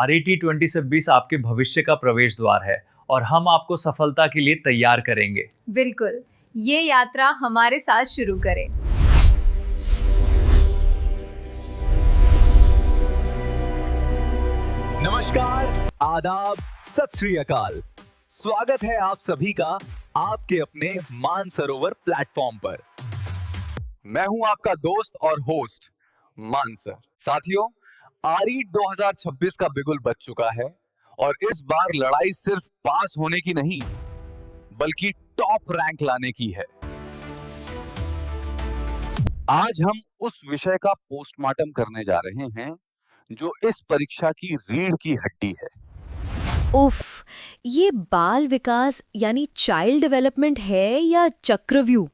RET 2026 आपके भविष्य का प्रवेश द्वार है और हम आपको सफलता के लिए तैयार करेंगे। बिल्कुल, ये यात्रा हमारे साथ शुरू करें। नमस्कार, आदाब, सत श्री अकाल। स्वागत है आप सभी का आपके अपने मानसरोवर प्लेटफॉर्म पर। मैं हूं आपका दोस्त और होस्ट मानसर। साथियों, RET 2026 का बिगुल बज चुका है और इस बार लड़ाई सिर्फ पास होने की नहीं, बल्कि टॉप रैंक लाने की है। आज हम उस विषय का पोस्टमार्टम करने जा रहे हैं जो इस परीक्षा की रीढ़ की हड्डी है। उफ, ये बाल विकास यानी चाइल्ड डेवलपमेंट है या चक्रव्यूह?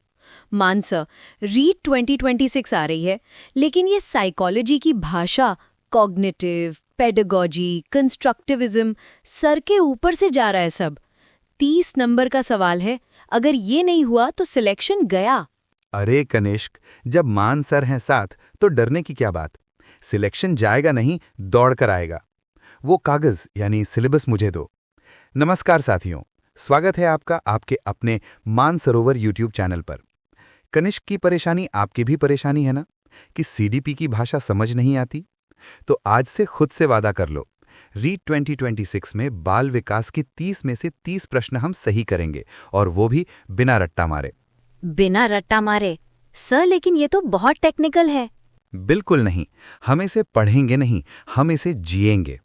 मानसर, रीट 2026 आ रही है, लेकिन ये साइकोलॉजी की भाषा, कॉग्निटिव, पेडागॉजी, कंस्ट्रक्टिविज्म, सर के ऊपर से जा रहा है सब। 30 नंबर का सवाल है, अगर ये नहीं हुआ तो सिलेक्शन गया। अरे कनिष्क, जब मान सर हैं साथ तो डरने की क्या बात। सिलेक्शन जाएगा नहीं, दौड़ कर आएगा। वो कागज यानी सिलेबस मुझे दो। नमस्कार साथियों, स्वागत है आपका आपके अपने मानसरोवर यूट्यूब चैनल पर। कनिष्क की परेशानी आपकी भी परेशानी है ना, कि CDP की भाषा समझ नहीं आती? तो आज से खुद से वादा कर लो, रीट 2026 में बाल विकास की 30 में से 30 प्रश्न हम सही करेंगे, और वो भी बिना रट्टा मारे। बिना रट्टा मारे? सर, लेकिन ये तो बहुत टेक्निकल है। बिल्कुल नहीं, हम इसे पढ़ेंगे नहीं, हम इसे जिएंगे।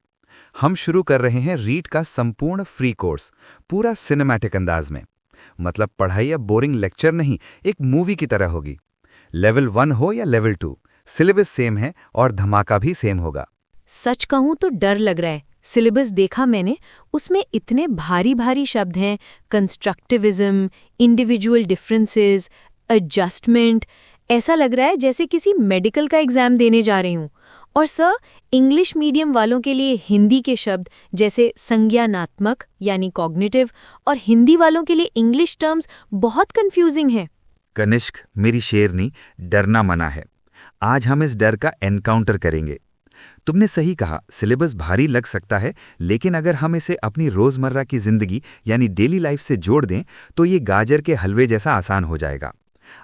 हम शुरू कर रहे हैं रीट का संपूर्ण फ्री कोर्स, पूरा सिनेमैटिक अंदाज में। मतलब पढ़ाई अब बोरिंग लेक्चर नहीं, एक मूवी की तरह होगी। लेवल 1 हो या लेवल 2, सिलेबस सेम है और धमाका भी सेम होगा। सच कहूं तो डर लग रहा है। सिलेबस देखा मैंने, उसमें इतने भारी भारी शब्द हैं, कंस्ट्रक्टिविज्म, इंडिविजुअल डिफरेंसेस, एडजस्टमेंट। ऐसा लग रहा है जैसे किसी मेडिकल का एग्जाम देने जा रही हूं। और सर, इंग्लिश मीडियम वालों के लिए हिंदी के शब्द जैसे संज्ञानात्मक यानी कॉग्निटिव और हिंदी वालों के लिए इंग्लिश टर्म्स बहुत कंफ्यूजिंग है। कनिष्क, मेरी शेरनी, डरना मना है। आज हम इस डर का एनकाउंटर करेंगे। तुमने सही कहा, सिलेबस भारी लग सकता है, लेकिन अगर हम इसे अपनी रोजमर्रा की जिंदगी यानी डेली लाइफ से जोड़ दें तो ये गाजर के हलवे जैसा आसान हो जाएगा।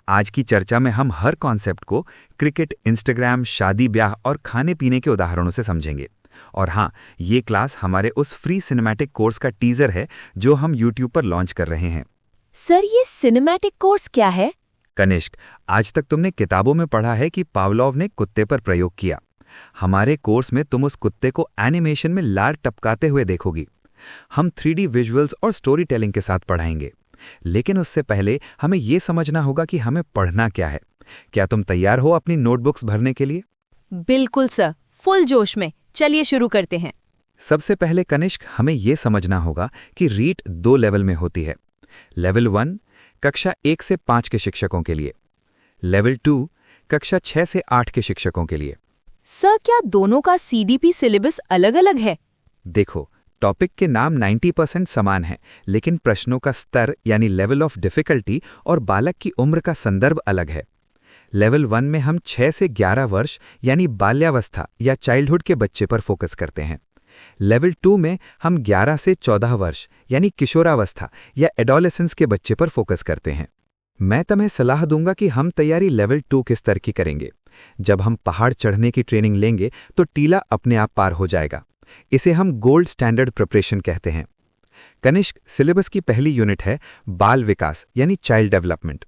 आज की चर्चा में हम हर कॉन्सेप्ट को क्रिकेट, इंस्टाग्राम, शादी ब्याह और खाने पीने के उदाहरणों से समझेंगे। और हाँ, ये क्लास हमारे उस फ्री सिनेमैटिक कोर्स का टीजर है जो हम यूट्यूब पर लॉन्च कर रहे हैं। सर, ये सिनेमैटिक कोर्स क्या है? कनिष्क, आज तक तुमने किताबों में पढ़ा है कि पावलोव ने कुत्ते पर प्रयोग किया। हमारे कोर्स में तुम उस कुत्ते को एनिमेशन में लार टपकाते हुए देखोगी। हम 3D विजुअल्स और स्टोरी टेलिंग के साथ पढ़ाएंगे। लेकिन उससे पहले हमें यह समझना होगा कि हमें पढ़ना क्या है। क्या तुम तैयार हो अपनी नोटबुक्स भरने के लिए? बिल्कुल सर, फुल जोश में। चलिए शुरू करते हैं। सबसे पहले कनिष्क, हमें यह समझना होगा कि रीट 2 लेवल में होती है। लेवल 1 कक्षा 1 से 5 के शिक्षकों के लिए, लेवल 2 कक्षा 6 से 8 के शिक्षकों के लिए। सर, क्या दोनों का CDP सिलेबस अलग-अलग है? देखो, टॉपिक के नाम 90% समान है, लेकिन प्रश्नों का स्तर यानी लेवल ऑफ डिफिकल्टी और बालक की उम्र का संदर्भ अलग है। लेवल 1 में हम 6 से 11 वर्ष यानी बाल्यावस्था या चाइल्डहुड के बच्चे पर फोकस करते हैं। लेवल 2 में हम 11 से 14 वर्ष यानी किशोरावस्था या एडोलेसेंस के बच्चे पर फोकस करते हैं। मैं तुम्हें सलाह दूंगा कि हम तैयारी लेवल 2 के स्तर की करेंगे। जब हम पहाड़ चढ़ने की ट्रेनिंग लेंगे तो टीला अपने आप पार हो जाएगा। इसे हम गोल्ड स्टैंडर्ड प्रिपरेशन कहते हैं। कनिष्क, सिलेबस की पहली यूनिट है बाल विकास यानी चाइल्ड डेवलपमेंट।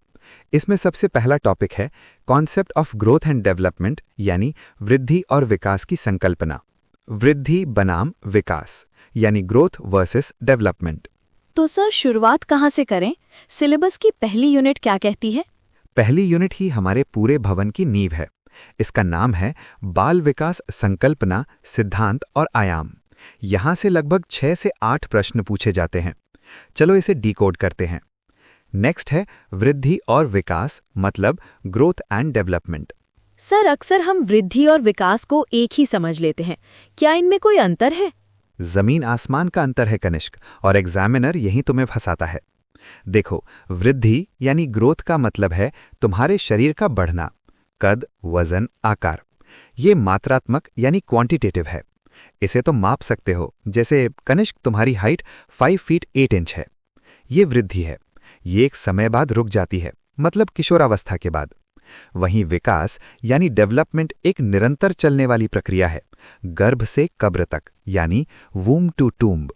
इसमें सबसे पहला टॉपिक है concept of growth and development यानी वृद्धि और विकास की संकल्पना। वृद्धि बनाम विकास यानी ग्रोथ वर्सेस डेवलपमेंट। तो सर, शुरुआत कहाँ से करें? सिलेबस की पहली यूनिट क्या कहती है? पहली यूनिट ही हमारे पूरे भवन की नींव है। इसका नाम है बाल विकास संकल्पना, सिद्धांत और आयाम। यहां से लगभग 6 से 8 प्रश्न पूछे जाते हैं। चलो इसे डिकोड करते हैं। नेक्स्ट है वृद्धि और विकास, मतलब ग्रोथ एंड डेवलपमेंट। सर, अक्सर हम वृद्धि और विकास को एक ही समझ लेते हैं। क्या इनमें कोई अंतर है? जमीन आसमान का अंतर है कनिष्क, और एग्जामिनर यही तुम्हें फंसाता है। देखो, वृद्धि यानी ग्रोथ का मतलब है तुम्हारे शरीर का बढ़ना, कद, वजन, आकार। ये मात्रात्मक यानी क्वांटिटेटिव है। इसे तुम माप सकते हो, जैसे कनिष्क तुम्हारी हाइट 5 फीट 8 इंच है। ये वृद्धि है, ये एक समय बाद रुक जाती है, मतलब किशोरावस्था के बाद। वहीं विकास यानी डेवलपमेंट एक निरंतर चलने वाली प्रक्रिया है, गर्भ से कब्र तक, यानी वूम टू टूम्ब।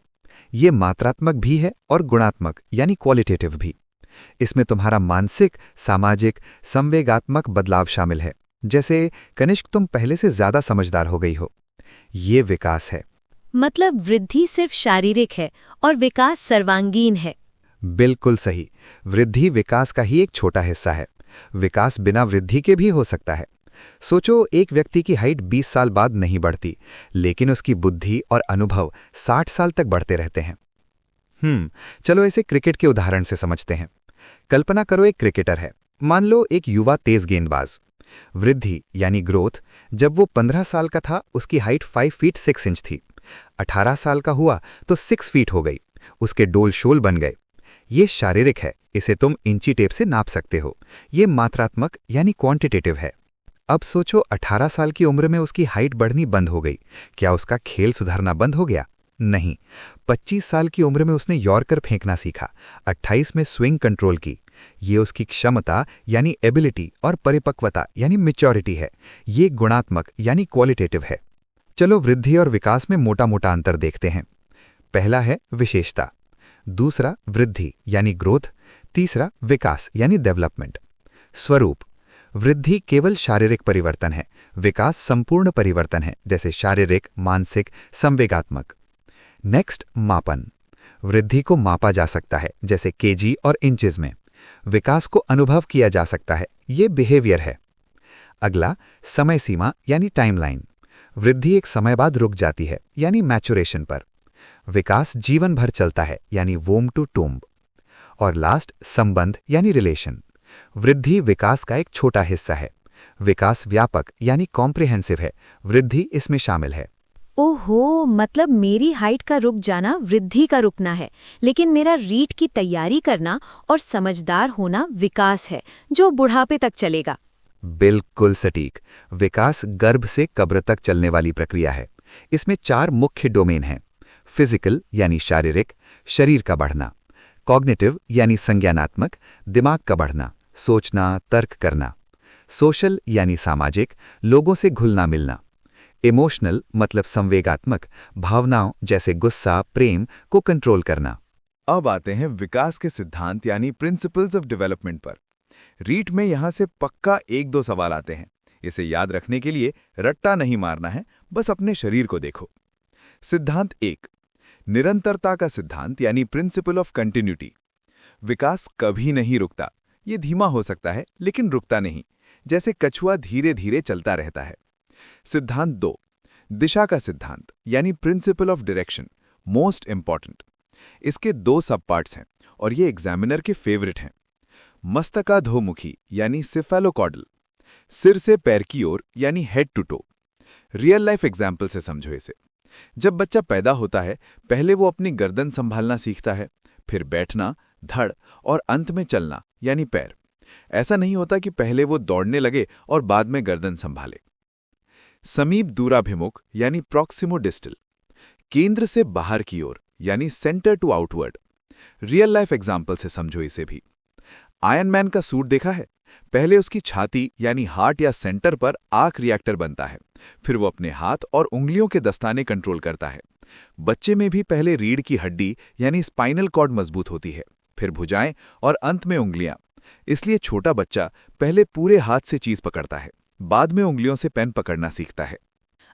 ये मात्रात्मक भी है और गुणात्मक यानी क्वालिटेटिव भी। इसमें तुम्हारा मानसिक, सामाजिक, संवेगात्मक बदलाव शामिल है, जैसे कनिष्क तुम पहले से ज्यादा समझदार हो गई हो। ये विकास है। मतलब वृद्धि सिर्फ शारीरिक है और विकास सर्वांगीण है। बिल्कुल सही। वृद्धि विकास का ही एक छोटा हिस्सा है। विकास बिना वृद्धि के भी हो सकता है। सोचो, एक व्यक्ति की हाइट 20 साल बाद नहीं बढ़ती, लेकिन उसकी बुद्धि और अनुभव 60 साल तक बढ़ते रहते हैं। चलो इसे क्रिकेट के उदाहरण से समझते हैं। कल्पना करो, एक क्रिकेटर है, मान लो एक युवा तेज गेंदबाज। वृद्धि यानी ग्रोथ, जब वो 15 साल का था उसकी हाइट 5 फीट 6 इंच थी। 18 साल का हुआ तो 6 फीट हो गई, उसके डोल शोल बन गए। ये शारीरिक है, इसे तुम इंची टेप से नाप सकते हो। ये मात्रात्मक यानी क्वांटिटेटिव है। अब सोचो, 18 साल की उम्र में उसकी हाइट बढ़नी बंद हो गई, क्या उसका खेल सुधरना बंद हो गया? नहीं। 25 साल की उम्र में उसने यॉर्कर फेंकना सीखा, 28 में स्विंग कंट्रोल की। ये उसकी क्षमता यानी एबिलिटी और परिपक्वता यानी मैच्योरिटी है। ये गुणात्मक यानी क्वालिटेटिव है। चलो वृद्धि और विकास में मोटा मोटा अंतर देखते हैं। पहला है विशेषता, दूसरा वृद्धि यानी ग्रोथ, तीसरा विकास यानी डेवलपमेंट। स्वरूप, वृद्धि केवल शारीरिक परिवर्तन है, विकास संपूर्ण परिवर्तन है, जैसे शारीरिक, मानसिक, संवेगात्मक। नेक्स्ट, मापन, वृद्धि को मापा जा सकता है, जैसे केजी और इंचेस में। विकास को अनुभव किया जा सकता है, ये बिहेवियर है। अगला, समय सीमा यानी टाइमलाइन, वृद्धि एक समय बाद रुक जाती है, यानी मैचुरेशन पर। विकास जीवन भर चलता है, यानी वोम टू टूम्ब। और लास्ट, संबंध यानी रिलेशन, वृद्धि विकास का एक छोटा हिस्सा है। विकास व्यापक यानी कॉम्प्रिहेंसिव है, वृद्धि इसमें शामिल है। ओहो, मतलब मेरी हाइट का रुक जाना वृद्धि का रुकना है, लेकिन मेरा रीट की तैयारी करना और समझदार होना विकास है, जो बुढ़ापे तक चलेगा। बिल्कुल सटीक। विकास गर्भ से कब्र तक चलने वाली प्रक्रिया है। इसमें 4 मुख्य डोमेन हैं। फिजिकल यानी शारीरिक, शरीर का बढ़ना। कॉग्निटिव यानी संज्ञानात्मक, दिमाग का बढ़ना, सोचना, तर्क करना। सोशल यानी सामाजिक, लोगों से घुलना मिलना। इमोशनल मतलब संवेगात्मक, भावनाओं जैसे गुस्सा, प्रेम को कंट्रोल करना। अब आते हैं विकास के सिद्धांत यानी प्रिंसिपल्स ऑफ डेवलपमेंट पर। रीट में यहां से पक्का 1-2 सवाल आते हैं। इसे याद रखने के लिए रट्टा नहीं मारना है, बस अपने शरीर को देखो। सिद्धांत 1, निरंतरता का सिद्धांत यानी प्रिंसिपल ऑफ कंटिन्यूटी। विकास कभी नहीं रुकता, ये धीमा हो सकता है लेकिन रुकता नहीं, जैसे कछुआ धीरे धीरे चलता रहता है। सिद्धांत 2, दिशा का सिद्धांत यानी principle of direction, most important. इसके 2 सब पार्ट्स हैं और ये एग्जामिनर के फेवरेट हैं। मस्तकाधोमुखी यानी सिफेलोकॉर्डल, सिर से पैर की ओर यानी head to toe. Real life example से समझो इसे। जब बच्चा पैदा होता है, पहले वो अपनी गर्दन संभालना सीखता है, फिर बैठना, धड़ और अंत में चलना यानी पैर। ऐसा नहीं होता कि पहले वो दौड़ने लगे और बाद में गर्दन संभाले। समीप दूराभिमुख यानी प्रॉक्सिमोडिस्टल, केंद्र से बाहर की ओर यानी centre to outward. Real life example से समझो इसे भी। आयरन मैन का सूट देखा है? पहले उसकी छाती यानी हार्ट या सेंटर पर आर्क रिएक्टर बनता है, फिर वो अपने हाथ और उंगलियों के दस्ताने कंट्रोल करता है। बच्चे में भी पहले रीढ़ की हड्डी यानी स्पाइनल कॉर्ड मजबूत होती है, फिर भुजाएं और अंत में उंगलियां। इसलिए छोटा बच्चा पहले पूरे हाथ से चीज पकड़ता है, बाद में उंगलियों से पेन पकड़ना सीखता है।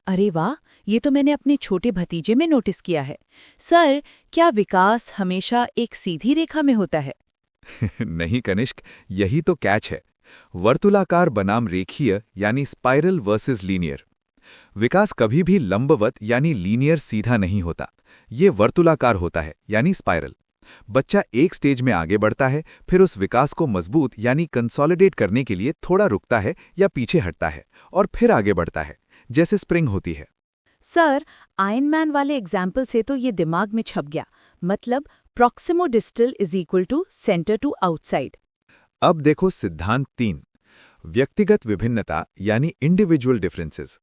अरे वाह, ये तो मैंने अपने छोटे भतीजे में नोटिस किया है। सर, क्या विकास हमेशा एक सीधी रेखा में होता है? नहीं कनिष्क, यही तो कैच है। वर्तुलाकार बनाम रेखीय यानी स्पाइरल वर्सेस लीनियर। विकास कभी भी लंबवत यानी लीनियर सीधा नहीं होता, ये वर्तुलाकार होता है यानी स्पाइरल। बच्चा एक स्टेज में आगे बढ़ता है, फिर उस विकास को मजबूत यानी कंसोलिडेट करने के लिए थोड़ा रुकता है या पीछे हटता है और फिर आगे बढ़ता है, जैसे स्प्रिंग होती है। सर, आयरन मैन वाले एग्जाम्पल से तो ये दिमाग में छप गया। मतलब proximodistal is equal to centre to outside. अब देखो सिद्धांत 3, व्यक्तिगत विभिन्नता यानी इंडिविजुअल डिफरेंसेस।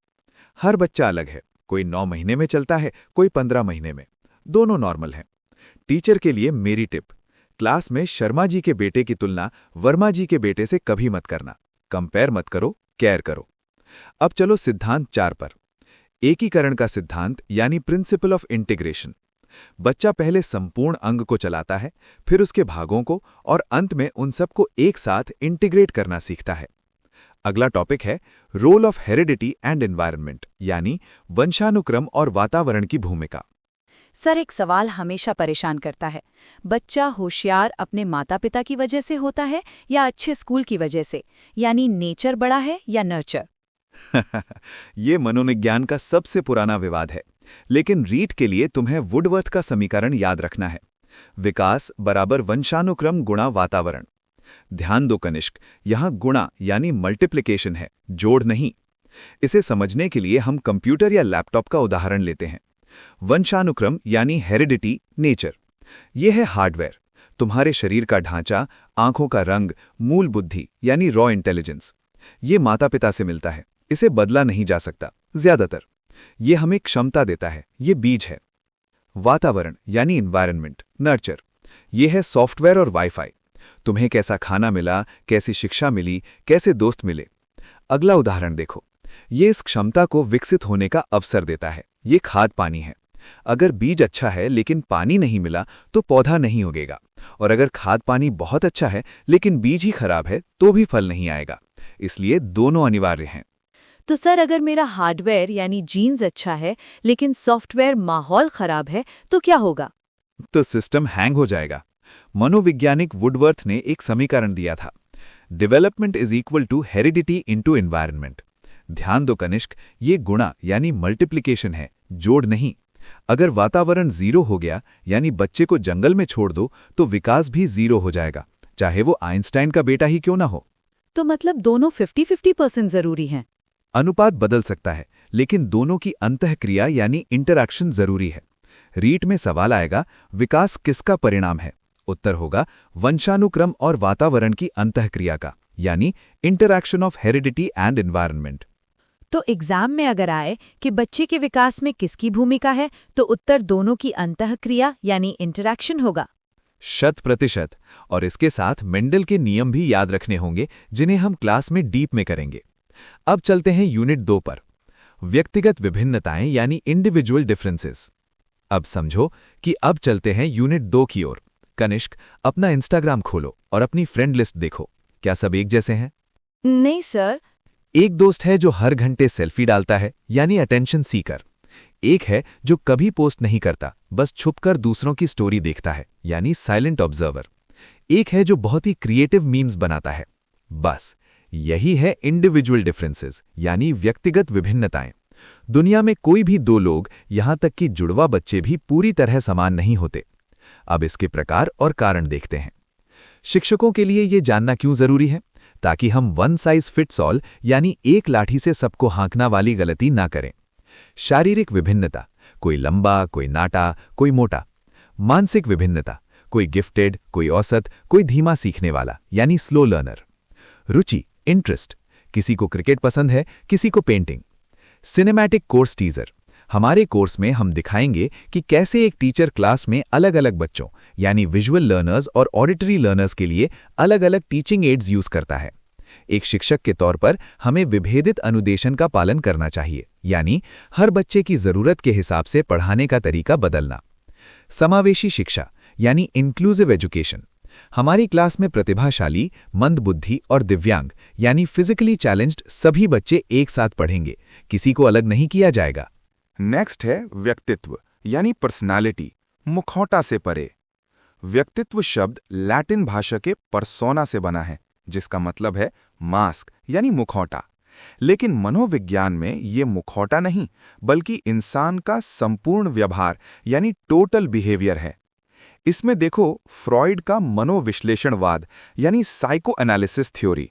हर बच्चा अलग है, कोई 9 महीने में चलता है, कोई 15 महीने में। दोनों नॉर्मल हैं। टीचर के लिए मेरी टिप, क्लास में शर्मा जी के बेटे की तुलना वर्मा जी के बेटे से कभी मत करना। कंपेयर मत करो, केयर करो। अब चलो सिद्धांत 4 पर। एकीकरण का सिद्धांत यानी प्रिंसिपल ऑफ इंटीग्रेशन। बच्चा पहले संपूर्ण अंग को चलाता है, फिर उसके भागों को, और अंत में उन सबको एक साथ इंटीग्रेट करना सीखता है। अगला टॉपिक है role of heredity and environment, यानी वंशानुक्रम और वातावरण की भूमिका। सर, एक सवाल हमेशा परेशान करता है। बच्चा होशियार अपने माता पिता की वजह से होता है या अच्छे स्कूल की वजह से, यानी नेचर बड़ा है या नर्चर? ये मनोविज्ञान का सबसे पुराना विवाद है, लेकिन रीट के लिए तुम्हें वुडवर्थ का समीकरण याद रखना है। विकास बराबर वंशानुक्रम गुणा वातावरण। ध्यान दो कनिष्क, यहां गुणा यानी मल्टीप्लिकेशन है, जोड़ नहीं। इसे समझने के लिए हम कंप्यूटर या लैपटॉप का उदाहरण लेते हैं। वंशानुक्रम यानी हेरिडिटी, नेचर। यह है हार्डवेयर, तुम्हारे शरीर का ढांचा, आंखों का रंग, मूल बुद्धि यानी रॉ इंटेलिजेंस। ये माता पिता से मिलता है, इसे बदला नहीं जा सकता ज्यादातर। ये हमें क्षमता देता है, ये बीज है। वातावरण यानी एनवायरनमेंट, नर्चर। ये है सॉफ्टवेयर और वाईफाई। तुम्हें कैसा खाना मिला, कैसी शिक्षा मिली, कैसे दोस्त मिले। अगला उदाहरण देखो, ये इस क्षमता को विकसित होने का अवसर देता है। ये खाद पानी है। अगर बीज अच्छा है लेकिन पानी नहीं मिला तो पौधा नहीं उगेगा, और अगर खाद पानी बहुत अच्छा है लेकिन बीज ही खराब है तो भी फल नहीं आएगा। इसलिए दोनों अनिवार्य हैं। तो सर, अगर मेरा हार्डवेयर यानी जीन्स अच्छा है लेकिन सॉफ्टवेयर माहौल खराब है तो क्या होगा? तो सिस्टम हैंग हो जाएगा। मनोवैज्ञानिक वुडवर्थ ने एक समीकरण दिया था, development is equal to heredity into environment. ध्यान दो कनिष्क, ये गुणा यानी मल्टीप्लिकेशन है, जोड़ नहीं। अगर वातावरण 0 हो गया, यानी बच्चे को जंगल में छोड़ दो, तो विकास भी 0 हो जाएगा, चाहे वो आइंस्टाइन का बेटा ही क्यों ना हो। तो मतलब दोनों 50-50% जरूरी हैं? अनुपात बदल सकता है, लेकिन दोनों की अंतःक्रिया यानी इंटरैक्शन जरूरी है। रीट में सवाल आएगा, विकास किसका परिणाम है? उत्तर होगा वंशानुक्रम और वातावरण की अंतःक्रिया का, यानी interaction of heredity and environment. तो एग्जाम में अगर आए कि बच्चे के विकास में किसकी भूमिका है, तो उत्तर दोनों की अंतःक्रिया यानी इंटरैक्शन होगा। 100%। और इसके साथ मेंडल के नियम भी याद रखने होंगे, जिन्हें हम क्लास में डीप में करेंगे। अब चलते हैं यूनिट 2 पर, व्यक्तिगत विभिन्नताएं यानी इंडिविजुअल डिफरेंसेस। अब समझो कि अब चलते हैं यूनिट 2 की ओर। कनिष्क, अपना इंस्टाग्राम खोलो और अपनी फ्रेंड लिस्ट देखो। क्या सब एक जैसे हैं? नहीं सर। एक दोस्त है जो हर घंटे सेल्फी डालता है, यानी अटेंशन सीकर। एक है जो कभी पोस्ट नहीं करता, बस छुपकर दूसरों की स्टोरी देखता है, यानी साइलेंट ऑब्जर्वर। एक है जो बहुत ही क्रिएटिव मीम्स बनाता है। बस यही है इंडिविजुअल डिफरेंसेस, यानी व्यक्तिगत विभिन्नताएं। दुनिया में कोई भी 2 लोग, यहां तक कि जुड़वा बच्चे भी पूरी तरह समान नहीं होते। अब इसके प्रकार और कारण देखते हैं। शिक्षकों के लिए ये जानना क्यों जरूरी है? ताकि हम वन साइज फिट्स ऑल यानी एक लाठी से सबको हाँकना वाली गलती ना करें। शारीरिक विभिन्नता, कोई लंबा, कोई नाटा, कोई मोटा। मानसिक विभिन्नता, कोई गिफ्टेड, कोई औसत, कोई धीमा सीखने वाला, यानी स्लो लर्नर। रुचि, इंटरेस्ट, किसी को क्रिकेट पसंद है, किसी को पेंटिंग। सिनेमैटिक कोर्स टीजर, हमारे कोर्स में हम दिखाएंगे कि कैसे एक टीचर क्लास में अलग अलग बच्चों यानी विजुअल लर्नर्स और ऑडिटरी लर्नर्स के लिए अलग अलग टीचिंग एड्स यूज करता है। एक शिक्षक के तौर पर हमें विभेदित अनुदेशन का पालन करना चाहिए, यानी हर बच्चे की जरूरत के हिसाब से पढ़ाने का तरीका बदलना। समावेशी शिक्षा यानी इंक्लूसिव एजुकेशन, हमारी क्लास में प्रतिभाशाली, मंदबुद्धि और दिव्यांग यानी फिजिकली चैलेंज्ड सभी बच्चे एक साथ पढ़ेंगे, किसी को अलग नहीं किया जाएगा। नेक्स्ट है व्यक्तित्व यानी पर्सनालिटी, मुखौटा से परे। व्यक्तित्व शब्द लैटिन भाषा के परसोना से बना है, जिसका मतलब है मास्क यानी मुखौटा। लेकिन मनोविज्ञान में ये मुखौटा नहीं, बल्कि इंसान का संपूर्ण व्यवहार यानी टोटल बिहेवियर है। इसमें देखो फ्रॉइड का मनोविश्लेषणवाद यानी psycho analysis theory.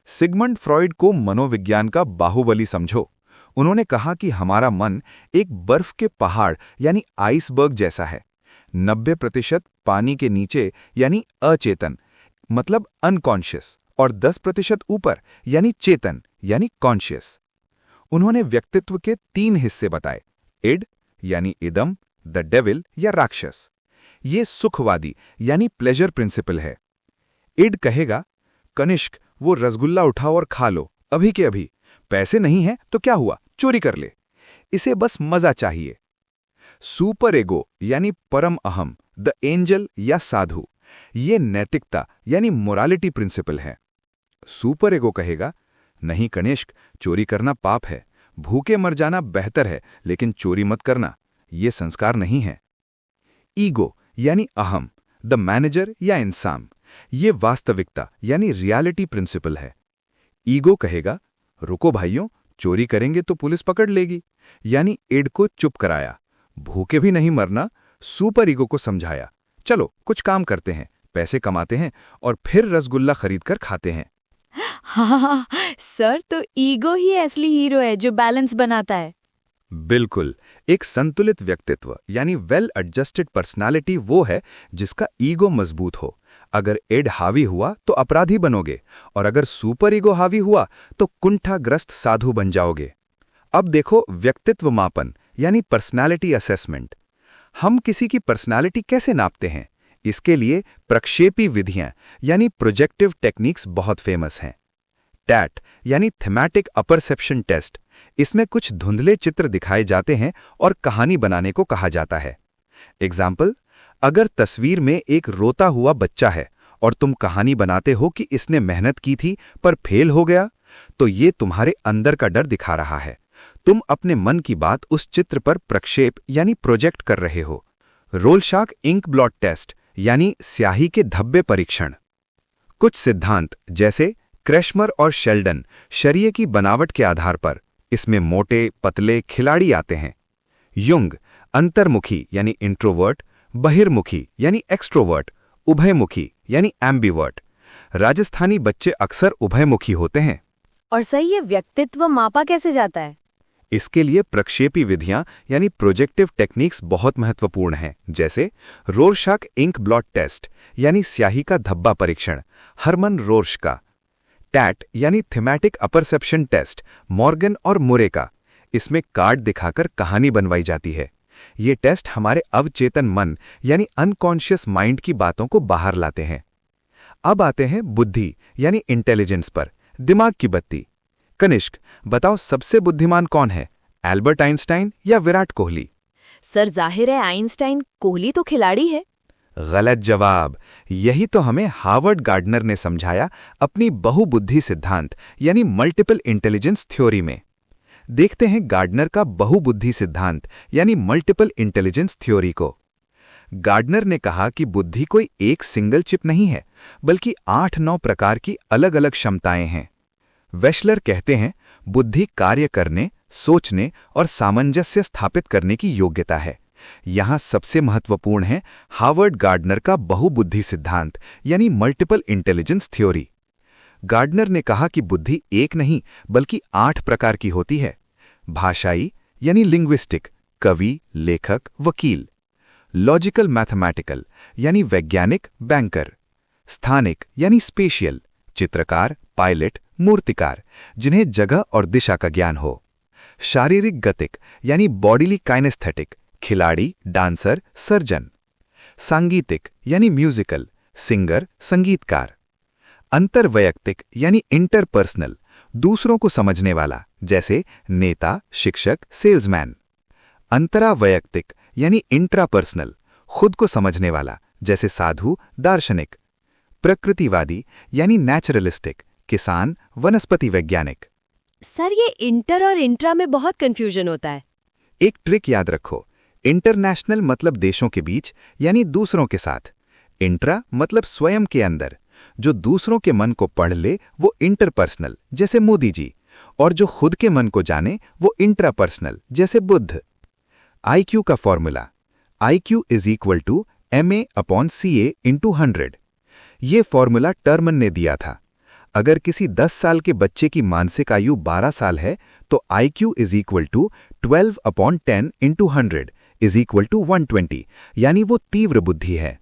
Sigmund Freud को मनोविज्ञान का बाहुबली समझो। उन्होंने कहा कि हमारा मन एक बर्फ के पहाड़ यानी आइसबर्ग जैसा है। 90% पानी के नीचे यानी अचेतन मतलब अनकॉन्शियस, और 10% ऊपर यानी चेतन यानी कॉन्शियस। उन्होंने व्यक्तित्व के 3 हिस्से बताए, इड यानी इदम, द डेविल या राक्षस। ये सुखवादी यानी प्लेजर प्रिंसिपल है। इड कहेगा, कनिष्क वो रसगुल्ला उठाओ और खा लो, अभी के अभी, पैसे नहीं है तो क्या हुआ, चोरी कर ले, इसे बस मजा चाहिए। सुपर एगो यानी परम अहम, द एंजल या साधु, ये नैतिकता यानी मोरालिटी प्रिंसिपल है। सुपर एगो कहेगा, नहीं कनिष्क, चोरी करना पाप है, भूखे मर जाना बेहतर है, लेकिन चोरी मत करना, ये संस्कार नहीं है। ईगो यानी अहम, द मैनेजर या इंसान, ये वास्तविकता यानी रियलिटी प्रिंसिपल है। ईगो कहेगा, रुको भाइयों, चोरी करेंगे तो पुलिस पकड़ लेगी, यानी इड को चुप कराया। भूखे भी नहीं मरना, सुपर ईगो को समझाया, चलो कुछ काम करते हैं, पैसे कमाते हैं और फिर रसगुल्ला खरीदकर खाते हैं। हाँ सर, तो ईगो ही असली हीरो है जो बैलेंस बनाता है। बिल्कुल, एक संतुलित व्यक्तित्व यानी वेल एडजस्टेड पर्सनालिटी वो है जिसका ईगो मजबूत हो। अगर इड हावी हुआ तो अपराधी बनोगे, और अगर सुपर ईगो हावी हुआ तो कुंठाग्रस्त साधु बन जाओगे। अब देखो व्यक्तित्व मापन यानी पर्सनालिटी असेसमेंट। हम किसी की पर्सनालिटी कैसे नापते हैं? इसके लिए प्रक्षेपी विधियां यानी प्रोजेक्टिव टेक्निक्स बहुत फेमस हैं। टैट यानी थीमैटिक अपरसेप्शन टेस्ट, इसमें कुछ धुंधले चित्र दिखाए जाते हैं और कहानी बनाने को कहा जाता है। एग्जाम्पल, अगर तस्वीर में एक रोता हुआ बच्चा है और तुम कहानी बनाते हो कि इसने मेहनत की थी पर फेल हो गया, तो ये तुम्हारे अंदर का डर दिखा रहा है। तुम अपने मन की बात उस चित्र पर प्रक्षेप यानी प्रोजेक्ट कर रहे हो। रोलशाक इंक ब्लॉट टेस्ट यानी स्याही के धब्बे परीक्षण। कुछ सिद्धांत जैसे क्रैशमर और शेल्डन शरीर की बनावट के आधार पर, इसमें मोटे पतले खिलाड़ी आते हैं। युंग अंतर्मुखी यानी इंट्रोवर्ट, बहिर्मुखी यानी एक्सट्रोवर्ट, उभयमुखी यानी एम्बिवर्ट। राजस्थानी बच्चे अक्सर उभयमुखी होते हैं। और सही, ये व्यक्तित्व मापा कैसे जाता है? इसके लिए प्रक्षेपी विधियां यानी प्रोजेक्टिव टेक्निक्स बहुत महत्वपूर्ण हैं, जैसे रोरशाक इंक ब्लॉट टेस्ट यानी स्याही का धब्बा परीक्षण, हरमन रोर्श का। टैट यानी थीमैटिक अपरसेप्शन टेस्ट, मॉर्गन और मुरे का। इसमें कार्ड दिखाकर कहानी बनवाई जाती है। ये टेस्ट हमारे अवचेतन मन यानी अनकॉन्शियस माइंड की बातों को बाहर लाते हैं। अब आते हैं बुद्धि यानी इंटेलिजेंस पर, दिमाग की बत्ती। कनिष्क, बताओ सबसे बुद्धिमान कौन है, एल्बर्ट आइंस्टाइन या विराट कोहली? सर जाहिर है आइंस्टाइन, कोहली तो खिलाड़ी है। गलत जवाब। यही तो हमें हार्वर्ड गार्डनर ने समझाया अपनी बहुबुद्धि सिद्धांत यानी मल्टीपल इंटेलिजेंस थ्योरी में। देखते हैं गार्डनर का बहुबुद्धि सिद्धांत यानी मल्टीपल इंटेलिजेंस थ्योरी को। गार्डनर ने कहा कि बुद्धि कोई एक सिंगल चिप नहीं है, बल्कि 8-9 प्रकार की अलग अलग क्षमताएं हैं। वेशलर कहते हैं, बुद्धि कार्य करने, सोचने और सामंजस्य स्थापित करने की योग्यता है। यहां सबसे महत्वपूर्ण है हार्वर्ड गार्डनर का बहुबुद्धि सिद्धांत यानी मल्टीपल इंटेलिजेंस थ्योरी। गार्डनर ने कहा कि बुद्धि एक नहीं बल्कि 8 प्रकार की होती है। भाषाई यानी लिंग्विस्टिक, कवि, लेखक, वकील। लॉजिकल मैथमेटिकल यानी वैज्ञानिक, बैंकर। स्थानिक यानी स्पेशियल, चित्रकार, पायलट, मूर्तिकार, जिन्हें जगह और दिशा का ज्ञान हो। शारीरिक गतिक यानी बॉडीली काइनेस्थेटिक, खिलाड़ी, डांसर, सर्जन। सांगीतिक यानी म्यूजिकल, सिंगर, संगीतकार। अंतर्वैयक्तिक यानी इंटरपर्सनल, दूसरों को समझने वाला, जैसे नेता, शिक्षक, सेल्समैन। अंतरावैयक्तिक यानी इंट्रापर्सनल, खुद को समझने वाला, जैसे साधु, दार्शनिक। प्रकृतिवादी यानी नेचुरलिस्टिक, किसान, वनस्पति वैज्ञानिक। सर ये इंटर और इंट्रा में बहुत कंफ्यूजन होता है। एक ट्रिक याद रखो, इंटरनेशनल मतलब देशों के बीच यानी दूसरों के साथ। इंट्रा मतलब स्वयं के अंदर, जो दूसरों के मन को पढ़ ले वो इंटरपर्सनल, जैसे मोदी जी, और जो खुद के मन को जाने वो इंट्रापर्सनल, जैसे बुद्ध। IQ का फॉर्मूला, IQ = MA/CA × 100। ये फॉर्मूला टर्मन ने दिया था। अगर किसी 10 साल के बच्चे की मानसिक आयु 12 साल है तो IQ = 12/10 × 100 = 120, यानी वो तीव्र बुद्धि है।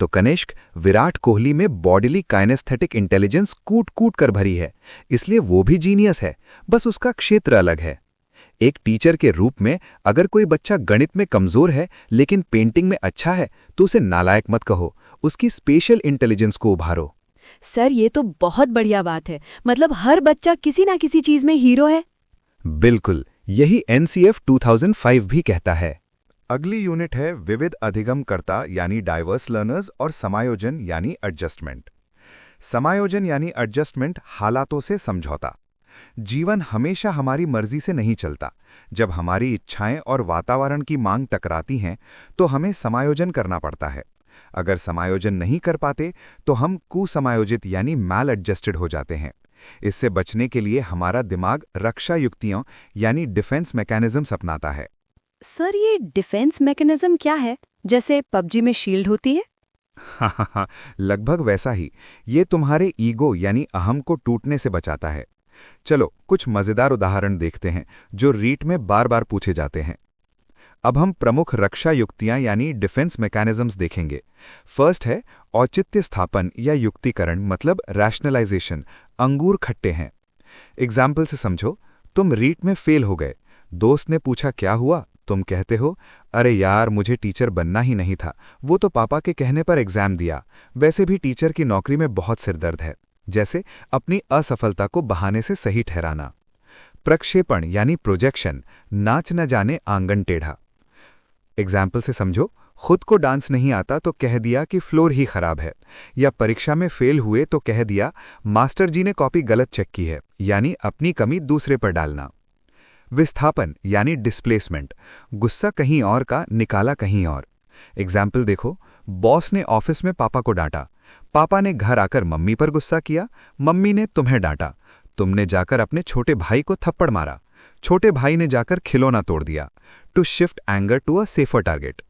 तो कनिष्क, विराट कोहली में बॉडीली काइनेस्थेटिक इंटेलिजेंस कूट कूट कर भरी है, इसलिए वो भी जीनियस है, बस उसका क्षेत्र अलग है। एक टीचर के रूप में अगर कोई बच्चा गणित में कमजोर है लेकिन पेंटिंग में अच्छा है तो उसे नालायक मत कहो, उसकी स्पेशल इंटेलिजेंस को उभारो। सर ये तो बहुत बढ़िया बात है, मतलब हर बच्चा किसी ना किसी चीज में हीरो है। बिल्कुल, यही NCF 2005 भी कहता है। अगली यूनिट है विविध अधिगमकर्ता यानी डाइवर्स लर्नर्स और समायोजन यानी एडजस्टमेंट। समायोजन यानी एडजस्टमेंट हालातों से समझौता। जीवन हमेशा हमारी मर्जी से नहीं चलता। जब हमारी इच्छाएं और वातावरण की मांग टकराती हैं तो हमें समायोजन करना पड़ता है। अगर समायोजन नहीं कर पाते तो हम कुसमायोजित यानी मैल एडजस्टेड हो जाते हैं। इससे बचने के लिए हमारा दिमाग रक्षा युक्तियों यानी डिफेंस मैकेनिज्म्स अपनाता है। सर ये डिफेंस मैकेनिज्म क्या है, जैसे पबजी में शील्ड होती है? हाँ, लगभग वैसा ही। ये तुम्हारे ईगो यानी अहम को टूटने से बचाता है। चलो कुछ मजेदार उदाहरण देखते हैं जो रीट में बार बार पूछे जाते हैं। अब हम प्रमुख रक्षा युक्तियां यानी डिफेंस मैकेनिज्म्स देखेंगे। फर्स्ट है औचित्य स्थापन या युक्तिकरण, मतलब रैशनलाइजेशन। अंगूर खट्टे हैं। एग्जाम्पल से समझो, तुम रीट में फेल हो गए। दोस्त ने पूछा क्या हुआ, तुम कहते हो अरे यार मुझे टीचर बनना ही नहीं था, वो तो पापा के कहने पर एग्जाम दिया। वैसे भी टीचर की नौकरी में बहुत सिरदर्द है। जैसे अपनी असफलता को बहाने से सही ठहराना। प्रक्षेपण यानी प्रोजेक्शन, नाच न जाने आंगन टेढ़ा। एग्जाम्पल से समझो, खुद को डांस नहीं आता तो कह दिया कि फ्लोर ही खराब है, या परीक्षा में फेल हुए तो कह दिया मास्टर जी ने कॉपी गलत चेक की है, यानी अपनी कमी दूसरे पर डालना। विस्थापन यानी डिस्प्लेसमेंट, गुस्सा कहीं और का निकाला कहीं और। एग्जाम्पल देखो, बॉस ने ऑफिस में पापा को डांटा, पापा ने घर आकर मम्मी पर गुस्सा किया, मम्मी ने तुम्हें डांटा, तुमने जाकर अपने छोटे भाई को थप्पड़ मारा, छोटे भाई ने जाकर खिलौना तोड़ दिया। To shift anger to a safer target.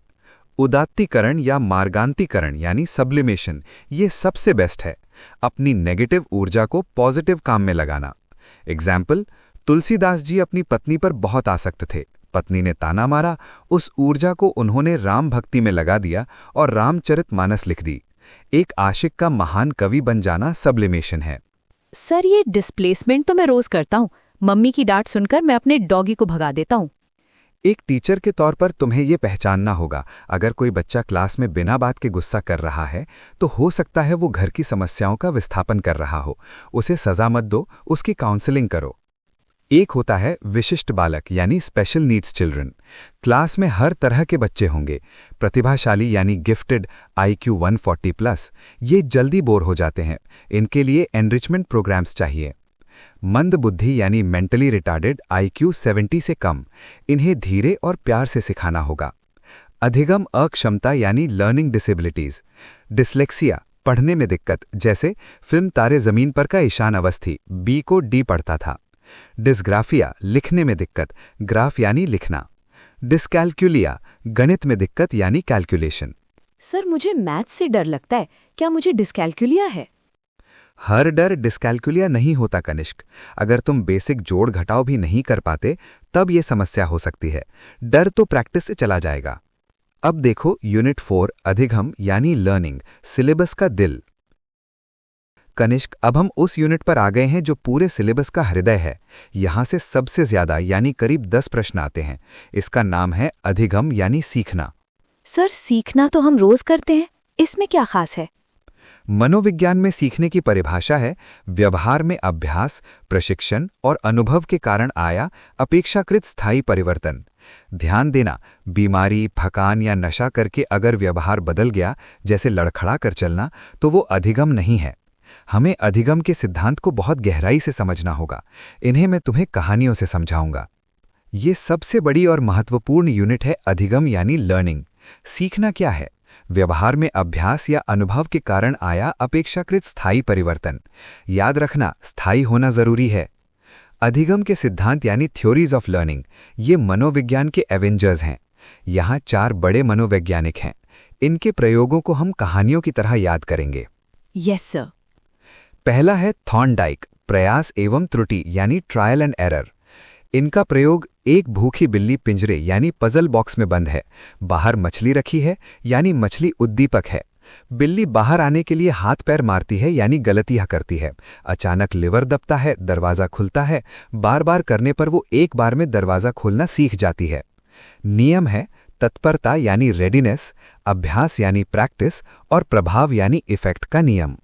उदात्तीकरण या मार्गांतीकरण यानी सब्लिमेशन, ये सबसे बेस्ट है। अपनी नेगेटिव ऊर्जा को पॉजिटिव काम में लगाना। एग्जाम्पल, तुलसीदास जी अपनी पत्नी पर बहुत आसक्त थे, पत्नी ने ताना मारा, उस ऊर्जा को उन्होंने राम भक्ति में लगा दिया और रामचरितमानस लिख दी। एक आशिक का महान कवि बन जाना सब्लिमेशन है। सर ये डिस्प्लेसमेंट तो मैं रोज करता हूँ। मम्मी की डांट सुनकर मैं अपने डॉगी को भगा देता हूँ। एक टीचर के तौर पर तुम्हें ये पहचानना होगा, अगर कोई बच्चा क्लास में बिना बात के गुस्सा कर रहा है तो हो सकता है वो घर की समस्याओं का विस्थापन कर रहा हो। उसे सजा मत दो, उसकी काउंसलिंग करो। एक होता है विशिष्ट बालक यानी स्पेशल नीड्स चिल्ड्रन। क्लास में हर तरह के बच्चे होंगे। प्रतिभाशाली यानी गिफ्टेड, IQ 140+, ये जल्दी बोर हो जाते हैं। इनके लिए एनरिचमेंट प्रोग्राम्स चाहिए। मंद बुद्धि यानी मेंटली रिटार्डेड, IQ 70 से कम, इन्हें धीरे और प्यार से सिखाना होगा। अधिगम अक्षमता यानी लर्निंग डिसेबिलिटीज, डिसलेक्सिया, पढ़ने में दिक्कत, जैसे फिल्म तारे जमीन पर का ईशान अवस्थी B को D पढ़ता था। डिस्ग्राफिया, लिखने में दिक्कत, ग्राफ यानी लिखना। डिस्कैल्कुलिया, गणित में दिक्कत यानी कैलकुलेशन। सर मुझे मैथ्स से डर लगता है, क्या मुझे डिस्कैल्कुलिया है? हर डर डिस्कैल्कुलिया नहीं होता कनिष्क। अगर तुम बेसिक जोड़ घटाव भी नहीं कर पाते तब ये समस्या हो सकती है। डर तो प्रैक्टिस से चला जाएगा। अब देखो यूनिट 4 अधिगम यानी लर्निंग, सिलेबस का दिल। कनिष्क, अब हम उस यूनिट पर आ गए हैं जो पूरे सिलेबस का हृदय है। यहां से सबसे ज्यादा यानी करीब 10 प्रश्न आते हैं। इसका नाम है अधिगम यानी सीखना। सर सीखना तो हम रोज करते हैं, इसमें क्या खास है? मनोविज्ञान में सीखने की परिभाषा है व्यवहार में अभ्यास, प्रशिक्षण और अनुभव के कारण आया अपेक्षाकृत स्थायी परिवर्तन। ध्यान देना, बीमारी, थकान या नशा करके अगर व्यवहार बदल गया, जैसे लड़खड़ा कर चलना, तो वो अधिगम नहीं है। हमें अधिगम के सिद्धांत को बहुत गहराई से समझना होगा। इन्हें मैं तुम्हें कहानियों से समझाऊंगा। ये सबसे बड़ी और महत्वपूर्ण यूनिट है अधिगम यानी लर्निंग। सीखना क्या है? व्यवहार में अभ्यास या अनुभव के कारण आया अपेक्षाकृत स्थायी परिवर्तन। याद रखना, स्थायी होना जरूरी है। अधिगम के सिद्धांत यानी थ्योरीज ऑफ लर्निंग, ये मनोविज्ञान के एवेंजर्स हैं। यहाँ 4 बड़े मनोवैज्ञानिक हैं। इनके प्रयोगों को हम कहानियों की तरह याद करेंगे। Yes sir. पहला है थॉर्नडाइक, प्रयास एवं त्रुटि यानी ट्रायल एंड एरर। इनका प्रयोग, एक भूखी बिल्ली पिंजरे यानी पजल बॉक्स में बंद है, बाहर मछली रखी है यानी मछली उद्दीपक है, बिल्ली बाहर आने के लिए हाथ पैर मारती है यानी गलतियां करती है। अचानक लिवर दबता है, दरवाज़ा खुलता है। बार बार करने पर वो एक बार में दरवाज़ा खोलना सीख जाती है। नियम है तत्परता यानी रेडीनेस, अभ्यास यानी प्रैक्टिस और प्रभाव यानी इफेक्ट का नियम।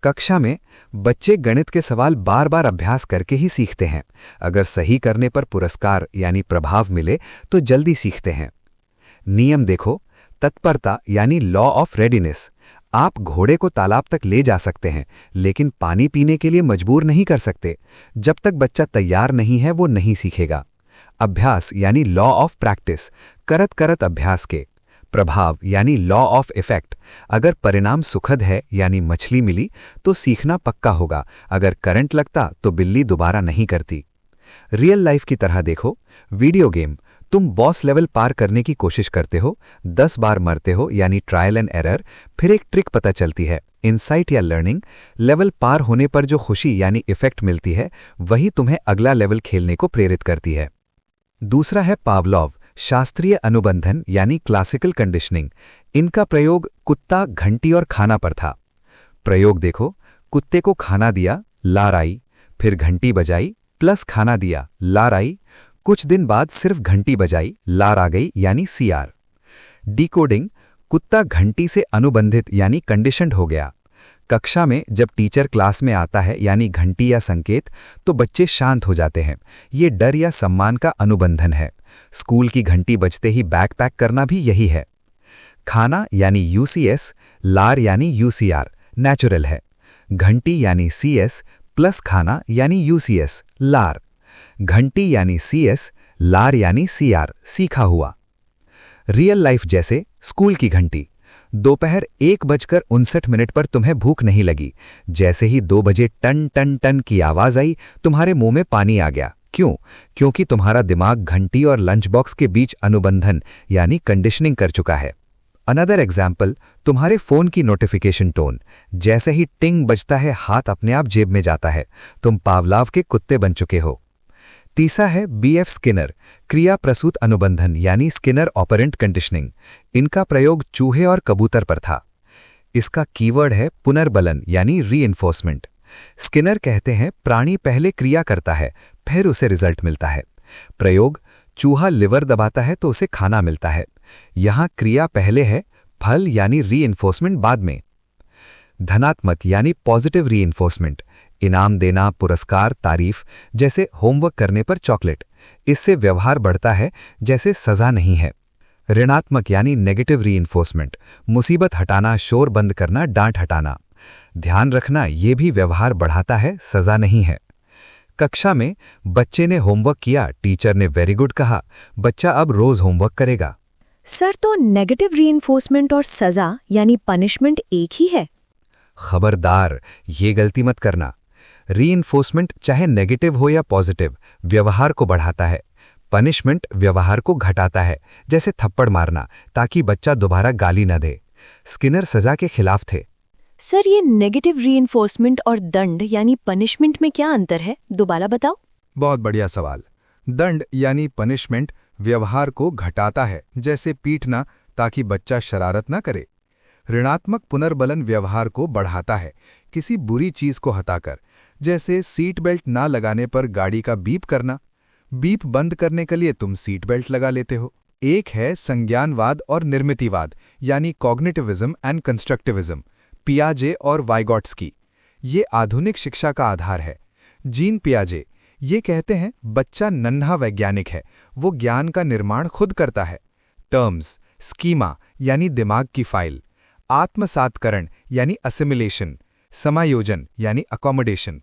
कक्षा में बच्चे गणित के सवाल बार बार अभ्यास करके ही सीखते हैं। अगर सही करने पर पुरस्कार यानी प्रभाव मिले तो जल्दी सीखते हैं। नियम देखो, तत्परता यानी लॉ ऑफ रेडीनेस। आप घोड़े को तालाब तक ले जा सकते हैं, लेकिन पानी पीने के लिए मजबूर नहीं कर सकते। जब तक बच्चा तैयार नहीं है वो नहीं सीखेगा। अभ्यास यानी लॉ ऑफ प्रैक्टिस, करत करत अभ्यास के। प्रभाव यानी लॉ ऑफ इफेक्ट, अगर परिणाम सुखद है यानी मछली मिली तो सीखना पक्का होगा। अगर करंट लगता तो बिल्ली दोबारा नहीं करती। रियल लाइफ की तरह देखो, वीडियो गेम, तुम बॉस लेवल पार करने की कोशिश करते हो, 10 बार मरते हो यानी ट्रायल एंड एरर, फिर एक ट्रिक पता चलती है, इंसाइट या लर्निंग। लेवल पार होने पर जो खुशी यानी इफेक्ट मिलती है वही तुम्हें अगला लेवल खेलने को प्रेरित करती है। दूसरा है पावलोव, शास्त्रीय अनुबंधन यानी क्लासिकल कंडीशनिंग। इनका प्रयोग कुत्ता, घंटी और खाना पर था। प्रयोग देखो, कुत्ते को खाना दिया, लार आई, फिर घंटी बजाई, प्लस खाना दिया, लार आई। कुछ दिन बाद सिर्फ घंटी बजाई, लार आ गई यानी सीआर। डिकोडिंग, कुत्ता घंटी से अनुबंधित यानी कंडीशन्ड हो गया। कक्षा में जब टीचर क्लास में आता है यानी घंटी या संकेत, तो बच्चे शांत हो जाते हैं। ये डर या सम्मान का अनुबंधन है। स्कूल की घंटी बजते ही बैग पैक करना भी यही है। खाना यानी यूसीएस, लार यानी यूसीआर, नेचुरल है। घंटी यानी सीएस प्लस खाना यानी यूसीएस, लार। घंटी यानी सीएस, लार यानी सीआर, सीखा हुआ। रियल लाइफ जैसे स्कूल की घंटी, दोपहर 1:59 पर तुम्हें भूख नहीं लगी। जैसे ही 2 बजे टन टन टन की आवाज आई, तुम्हारे मुंह में पानी आ गया। क्यों? क्योंकि तुम्हारा दिमाग घंटी और लंच बॉक्स के बीच अनुबंधन यानी कंडीशनिंग कर चुका है। अनदर एग्जाम्पल, तुम्हारे फोन की नोटिफिकेशन टोन, जैसे ही टिंग बजता है हाथ अपने आप जेब में जाता है। तुम पावलाव के कुत्ते बन चुके हो। तीसरा है बीएफ स्किनर, क्रिया प्रसूत अनुबंधन यानी स्किनर ऑपरेंट कंडीशनिंग। इनका प्रयोग चूहे और कबूतर पर था। इसका कीवर्ड है पुनर्बलन यानी रीइंफोर्समेंट। स्किनर कहते हैं प्राणी पहले क्रिया करता है, फिर उसे रिजल्ट मिलता है। प्रयोग, चूहा लिवर दबाता है तो उसे खाना मिलता है। यहां क्रिया पहले है, फल यानी रीइंफोर्समेंट बाद में। धनात्मक यानी पॉजिटिव रीइंफोर्समेंट, इनाम देना, पुरस्कार, तारीफ, जैसे होमवर्क करने पर चॉकलेट। इससे व्यवहार बढ़ता है, जैसे सजा नहीं है। ऋणात्मक यानी नेगेटिव रीइंफोर्समेंट, मुसीबत हटाना, शोर बंद करना, डांट हटाना। ध्यान रखना, ये भी व्यवहार बढ़ाता है, सजा नहीं है। कक्षा में बच्चे ने होमवर्क किया, टीचर ने वेरी गुड कहा, बच्चा अब रोज होमवर्क करेगा। सर, तो नेगेटिव रीइंफोर्समेंट और सजा यानी पनिशमेंट एक ही है? खबरदार, ये गलती मत करना। रीइंफोर्समेंट चाहे नेगेटिव हो या पॉजिटिव, व्यवहार को बढ़ाता है। पनिशमेंट व्यवहार को घटाता है, जैसे थप्पड़ मारना, ताकि बच्चा दोबारा गाली न दे। स्किनर सजा के खिलाफ थे। सर, ये नेगेटिव रीइंफोर्समेंट और दंड यानी पनिशमेंट में क्या अंतर है? दोबारा बताओ। बहुत बढ़िया सवाल। दंड यानी पनिशमेंट व्यवहार को घटाता है, जैसे पीटना, ताकि बच्चा शरारत न करे। ऋणात्मक पुनर्बलन व्यवहार को बढ़ाता है, किसी बुरी चीज को हटाकर, जैसे सीट बेल्ट ना लगाने पर गाड़ी का बीप करना। बीप बंद करने के लिए तुम सीट बेल्ट लगा लेते हो। एक है संज्ञानवाद और निर्मितिवाद यानी कॉग्निटिविज्म एंड कंस्ट्रक्टिविज्म, पियाजे और वाइगॉट्स्की। ये आधुनिक शिक्षा का आधार है। जीन पियाजे ये कहते हैं बच्चा नन्हा वैज्ञानिक है, वो ज्ञान का निर्माण खुद करता है। टर्म्स, स्कीमा यानी दिमाग की फाइल, आत्मसातकरण यानी असिमिलेशन, समायोजन यानी अकोमोडेशन।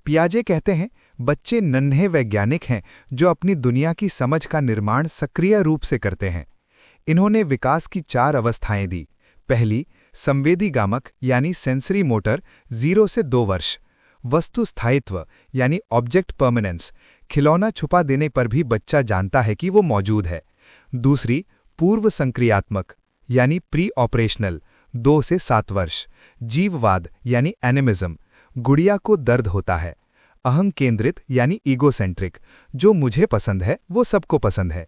पियाजे कहते हैं बच्चे नन्हे वैज्ञानिक हैं जो अपनी दुनिया की समझ का निर्माण सक्रिय रूप से करते हैं। इन्होंने विकास की 4 अवस्थाएं दी। पहली, संवेदीगामक यानी सेंसरी मोटर, 0 से 2 वर्ष। वस्तु स्थायित्व यानी ऑब्जेक्ट परमानेंस, खिलौना छुपा देने पर भी बच्चा जानता है कि वो मौजूद है। दूसरी, पूर्व संक्रियात्मक यानी प्री ऑपरेशनल, 2 से 7 वर्ष। जीववाद यानी एनिमिज्म, गुड़िया को दर्द होता है। अहं केंद्रित यानी ईगोसेंट्रिक, जो मुझे पसंद है वो सबको पसंद है।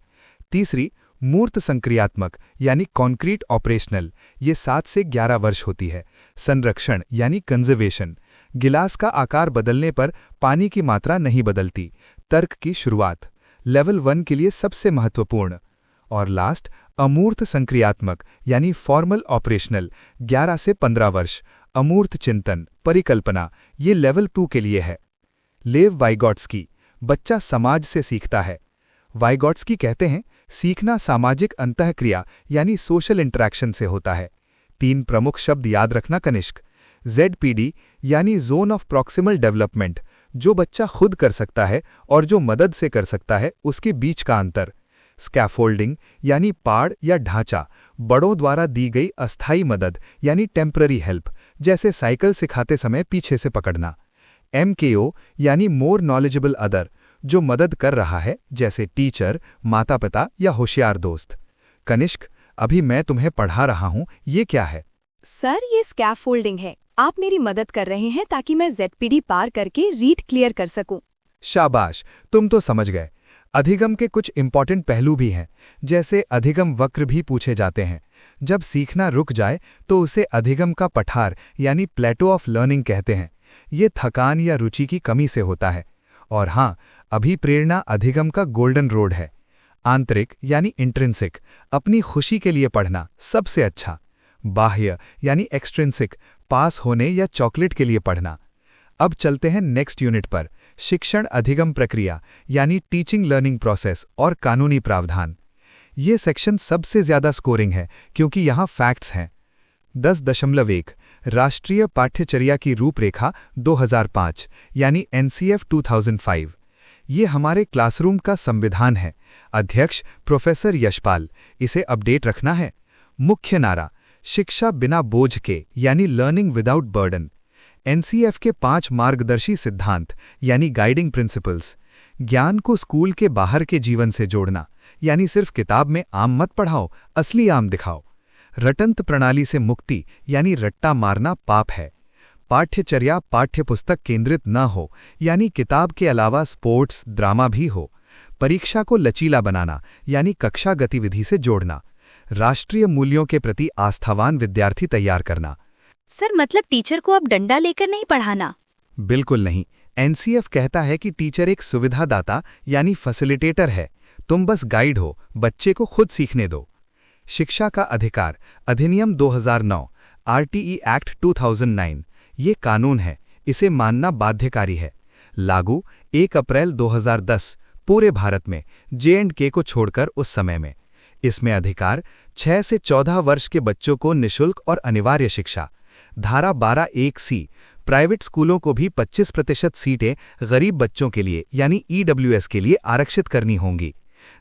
तीसरी, मूर्त संक्रियात्मक यानी कॉन्क्रीट ऑपरेशनल, ये 7 से 11 वर्ष होती है। संरक्षण यानी कंजर्वेशन, गिलास का आकार बदलने पर पानी की मात्रा नहीं बदलती। तर्क की शुरुआत, लेवल 1 के लिए सबसे महत्वपूर्ण। और लास्ट, अमूर्त संक्रियात्मक यानी फॉर्मल ऑपरेशनल, 11 से 15 वर्ष। अमूर्त चिंतन, परिकल्पना, ये लेवल 2 के लिए है। लेव वाइगॉट्स्की, बच्चा समाज से सीखता है। वाइगॉट्स्की कहते हैं, सीखना सामाजिक अंतःक्रिया यानी सोशल इंटरैक्शन से होता है। 3 प्रमुख शब्द याद रखना कनिष्क। ZPD यानी जोन ऑफ प्रॉक्सिमल डेवलपमेंट, जो बच्चा खुद कर सकता है और जो मदद से कर सकता है, उसके बीच का अंतर। स्कैफोल्डिंग यानी पाड़ या ढांचा, बड़ों द्वारा दी गई अस्थायी मदद यानी टेम्पररी हेल्प, जैसे साइकिल सिखाते समय पीछे से पकड़ना। MKO यानी मोर नॉलेजेबल अदर, जो मदद कर रहा है, जैसे टीचर, माता पिता या होशियार दोस्त। कनिष्क, अभी मैं तुम्हें पढ़ा रहा हूं, ये क्या है? सर, ये स्कैफोल्डिंग है। आप मेरी मदद कर रहे हैं ताकि मैं ZPD पार करके रीट क्लियर कर सकूं। शाबाश, तुम तो समझ गए। अधिगम के कुछ इंपॉर्टेंट पहलू भी हैं, जैसे अधिगम वक्र भी पूछे जाते हैं। जब सीखना रुक जाए तो उसे अधिगम का पठार यानी प्लेटो ऑफ लर्निंग कहते हैं। ये थकान या रुचि की कमी से होता है। और हाँ, अभिप्रेरणा अधिगम का गोल्डन रोड है। आंतरिक यानी इंट्रिंसिक, अपनी खुशी के लिए पढ़ना सबसे अच्छा। बाह्य यानी एक्सट्रिंसिक, पास होने या चॉकलेट के लिए पढ़ना। अब चलते हैं नेक्स्ट यूनिट पर, शिक्षण अधिगम प्रक्रिया यानी टीचिंग लर्निंग प्रोसेस और कानूनी प्रावधान। ये सेक्शन सबसे ज्यादा स्कोरिंग है क्योंकि यहाँ फैक्ट्स हैं। 10.1 राष्ट्रीय पाठ्यचर्या की रूपरेखा 2005 यानी NCF 2005। ये हमारे क्लासरूम का संविधान है। अध्यक्ष प्रोफेसर यशपाल, इसे अपडेट रखना है। मुख्य नारा, शिक्षा बिना बोझ के यानी लर्निंग विदाउट बर्डन। NCF के 5 मार्गदर्शी सिद्धांत यानी गाइडिंग प्रिंसिपल्स। ज्ञान को स्कूल के बाहर के जीवन से जोड़ना, यानी सिर्फ किताब में आम मत पढ़ाओ, असली आम दिखाओ। रटंत प्रणाली से मुक्ति यानी रट्टा मारना पाप है। पाठ्यचर्या पाठ्यपुस्तक केंद्रित न हो, यानी किताब के अलावा स्पोर्ट्स, ड्रामा भी हो। परीक्षा को लचीला बनाना यानी कक्षा गतिविधि से जोड़ना। राष्ट्रीय मूल्यों के प्रति आस्थावान विद्यार्थी तैयार करना। सर, मतलब टीचर को अब डंडा लेकर नहीं पढ़ाना? बिल्कुल नहीं। NCF कहता है कि टीचर एक सुविधादाता यानी फैसिलिटेटर है। तुम बस गाइड हो, बच्चे को खुद सीखने दो। शिक्षा का अधिकार अधिनियम 2009, RTE एक्ट 2009, ये कानून है, इसे मानना बाध्यकारी है। लागू 1 अप्रैल 2010 पूरे भारत में, J&K को छोड़कर उस समय में। इसमें अधिकार 6 से 14 वर्ष के बच्चों को निःशुल्क और अनिवार्य शिक्षा। धारा 12(1)(c) प्राइवेट स्कूलों को भी 25% सीटें गरीब बच्चों के लिए यानी EWS के लिए आरक्षित करनी होंगी।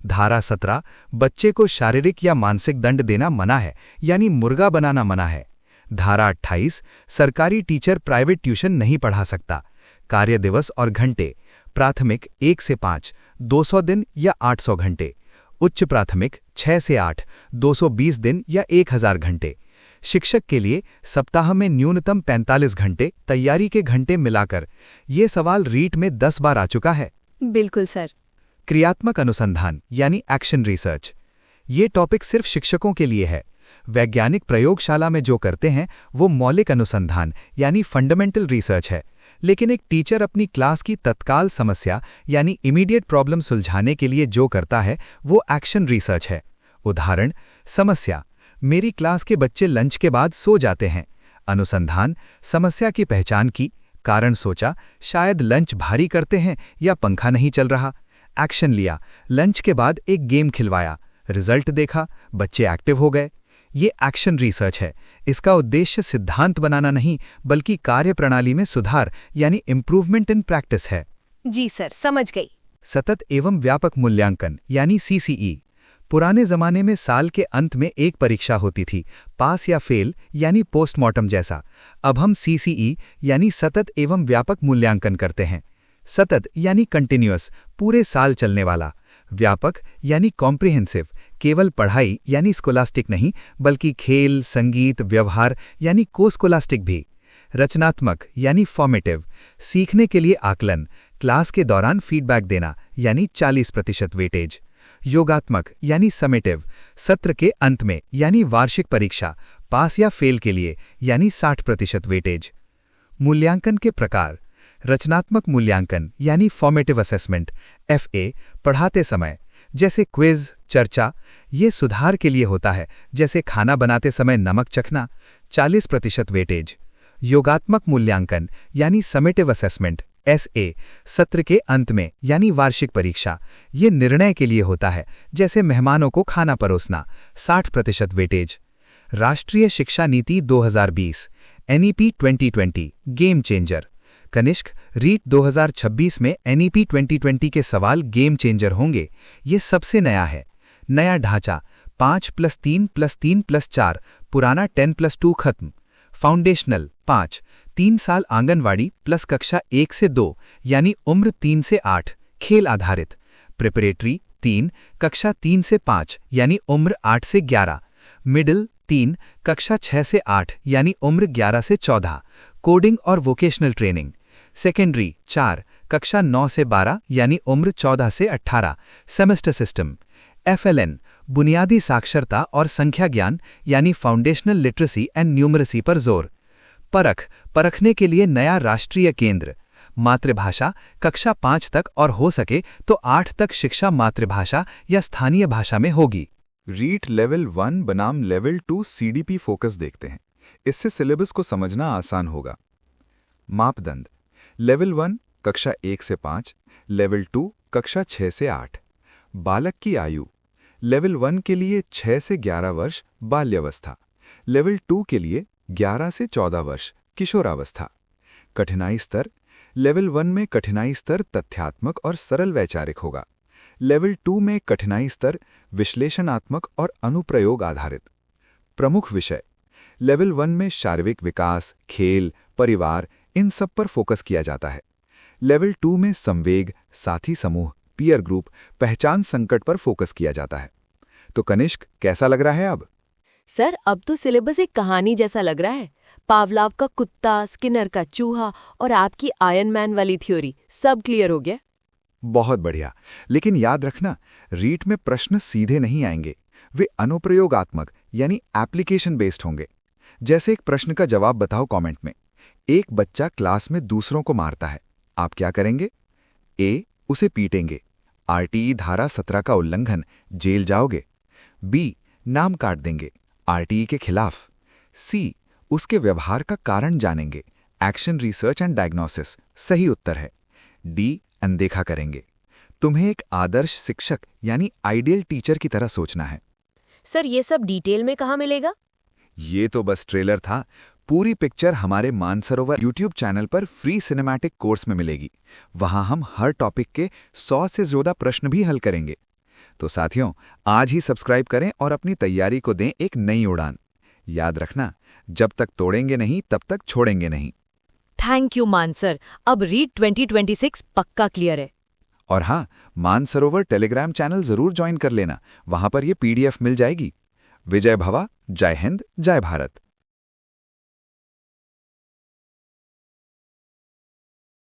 धारा 17 बच्चे को शारीरिक या मानसिक दंड देना मना है यानी मुर्गा बनाना मना है। धारा 28 सरकारी टीचर प्राइवेट ट्यूशन नहीं पढ़ा सकता। कार्य दिवस और घंटे, प्राथमिक 1 से 5 200 दिन या 800 घंटे, उच्च प्राथमिक 6 से 8 220 दिन या 1000 घंटे। शिक्षक के लिए सप्ताह में न्यूनतम 45 घंटे तैयारी के घंटे मिलाकर। ये सवाल रीट में 10 बार आ चुका है। बिल्कुल सर। क्रियात्मक अनुसंधान यानी एक्शन रिसर्च, ये टॉपिक सिर्फ शिक्षकों के लिए है। वैज्ञानिक प्रयोगशाला में जो करते हैं वो मौलिक अनुसंधान यानी फंडामेंटल रिसर्च है, लेकिन एक टीचर अपनी क्लास की तत्काल समस्या यानी इमीडिएट प्रॉब्लम सुलझाने के लिए जो करता है वो एक्शन रिसर्च है। उदाहरण, समस्या, मेरी क्लास के बच्चे लंच के बाद सो जाते हैं। अनुसंधान, समस्या की पहचान की, कारण सोचा, शायद लंच भारी करते हैं या पंखा नहीं चल रहा। एक्शन लिया, लंच के बाद एक गेम खिलवाया, रिजल्ट देखा, बच्चे एक्टिव हो गए। ये एक्शन रिसर्च है। इसका उद्देश्य सिद्धांत बनाना नहीं बल्कि कार्यप्रणाली में सुधार यानी इम्प्रूवमेंट इन प्रैक्टिस है। जी सर, समझ गई। सतत एवं व्यापक मूल्यांकन यानी CCE। पुराने जमाने में साल के अंत में एक परीक्षा होती थी, पास या फेल यानी पोस्टमार्टम जैसा। अब हम CCE यानी सतत एवं व्यापक मूल्यांकन करते हैं। सतत यानी कंटिन्यूअस, पूरे साल चलने वाला। व्यापक यानी कॉम्प्रिहेंसिव, केवल पढ़ाई यानी स्कोलास्टिक नहीं बल्कि खेल, संगीत, व्यवहार यानी कोस्कोलास्टिक भी। रचनात्मक यानी फॉर्मेटिव, सीखने के लिए आकलन, क्लास के दौरान फीडबैक देना यानी 40% वेटेज। योगात्मक यानी समेटिव, सत्र के अंत में यानी वार्षिक परीक्षा, पास या फेल के लिए यानी 60% वेटेज। मूल्यांकन के प्रकार, रचनात्मक मूल्यांकन यानी फॉर्मेटिव असेसमेंट FA, पढ़ाते समय जैसे क्विज, चर्चा, ये सुधार के लिए होता है, जैसे खाना बनाते समय नमक चखना, 40% वेटेज। योगात्मक मूल्यांकन यानी समेटिव असेसमेंट SA, सत्र के अंत में यानी वार्षिक परीक्षा, ये निर्णय के लिए होता है, जैसे मेहमानों को खाना परोसना, 60% वेटेज। राष्ट्रीय शिक्षा नीति 2020 NEP 2020 game changer. Kanishk, REET 2026 में NEP 2020 के सवाल गेम चेंजर होंगे। ये सबसे नया है। नया ढांचा 5+3+3+4, पुराना 10+2 खत्म। फाउंडेशनल 5, 3 साल आंगनवाड़ी प्लस कक्षा 1 से 2 यानी उम्र 3 से 8, खेल आधारित। प्रिपरेटरी 3, कक्षा 3 से 5 यानी उम्र 8 से 11। मिडिल 3, कक्षा 6 से 8 यानी उम्र 11 से 14, कोडिंग और वोकेशनल ट्रेनिंग। सेकेंडरी 4, कक्षा 9 से 12 यानी उम्र 14 से 18, सेमेस्टर सिस्टम। FLN, बुनियादी साक्षरता और संख्या ज्ञान यानी फाउंडेशनल लिटरेसी एंड न्यूमरेसी पर जोर। परखने के लिए नया राष्ट्रीय केंद्र। मातृभाषा, कक्षा 5 तक और हो सके तो 8 तक शिक्षा मातृभाषा या स्थानीय भाषा में होगी। रीट लेवल 1 बनाम लेवल 2 CDP फोकस देखते हैं। इससे सिलेबस को समझना आसान होगा। मापदंड, लेवल 1 कक्षा 1 से 5, लेवल 2 कक्षा 6 से 8। बालक की आयु, लेवल 1 के लिए 6 से 11 वर्ष बाल्यावस्था, लेवल 2 के लिए 11 से 14 वर्ष किशोरावस्था। कठिनाई स्तर, लेवल 1 में कठिनाई स्तर तथ्यात्मक और सरल वैचारिक होगा, लेवल 2 में कठिनाई स्तर विश्लेषणात्मक और अनुप्रयोग आधारित। प्रमुख विषय, लेवल 1 में शारीरिक विकास, खेल, परिवार, इन सब पर फोकस किया जाता है। लेवल 2 में संवेग, साथी समूह, पीयर ग्रुप, पहचान संकट पर फोकस किया जाता है। तो कनिष्क, कैसा लग रहा है अब? सर, अब तो सिलेबस एक कहानी जैसा लग रहा है। पावलाव का कुत्ता, स्किनर का चूहा और आपकी आयरन मैन वाली थ्योरी, सब क्लियर हो गया। बहुत बढ़िया। लेकिन याद रखना, रीट में प्रश्न सीधे नहीं आएंगे। वे अनुप्रयोगात्मक यानी एप्लीकेशन बेस्ड होंगे। जैसे एक प्रश्न का जवाब बताओ कमेंट में। एक बच्चा क्लास में दूसरों को मारता है, आप क्या करेंगे? A, उसे पीटेंगे, RTE धारा 17 का उल्लंघन, जेल जाओगे। B, नाम काट देंगे, RTE के खिलाफ। C, उसके व्यवहार का कारण जानेंगे, एक्शन रिसर्च एंड डायग्नोसिस, सही उत्तर है। D, अनदेखा करेंगे। तुम्हें एक आदर्श शिक्षक यानी आइडियल टीचर की तरह सोचना है। सर, ये सब डिटेल में कहाँ मिलेगा? ये तो बस ट्रेलर था। पूरी पिक्चर हमारे मानसरोवर YouTube चैनल पर फ्री सिनेमैटिक कोर्स में मिलेगी। वहां हम हर टॉपिक के 100 से ज्यादा प्रश्न भी हल करेंगे। तो साथियों, आज ही सब्सक्राइब करें और अपनी तैयारी को दें एक नई उड़ान। याद रखना, जब तक तोड़ेंगे नहीं तब तक छोड़ेंगे नहीं। थैंक यू मान सर, अब रीट 2026 पक्का क्लियर है। और हाँ, मानसरोवर टेलीग्राम चैनल जरूर ज्वाइन कर लेना, वहां पर ये PDF मिल जाएगी। विजय भवा, जय हिंद, जय भारत।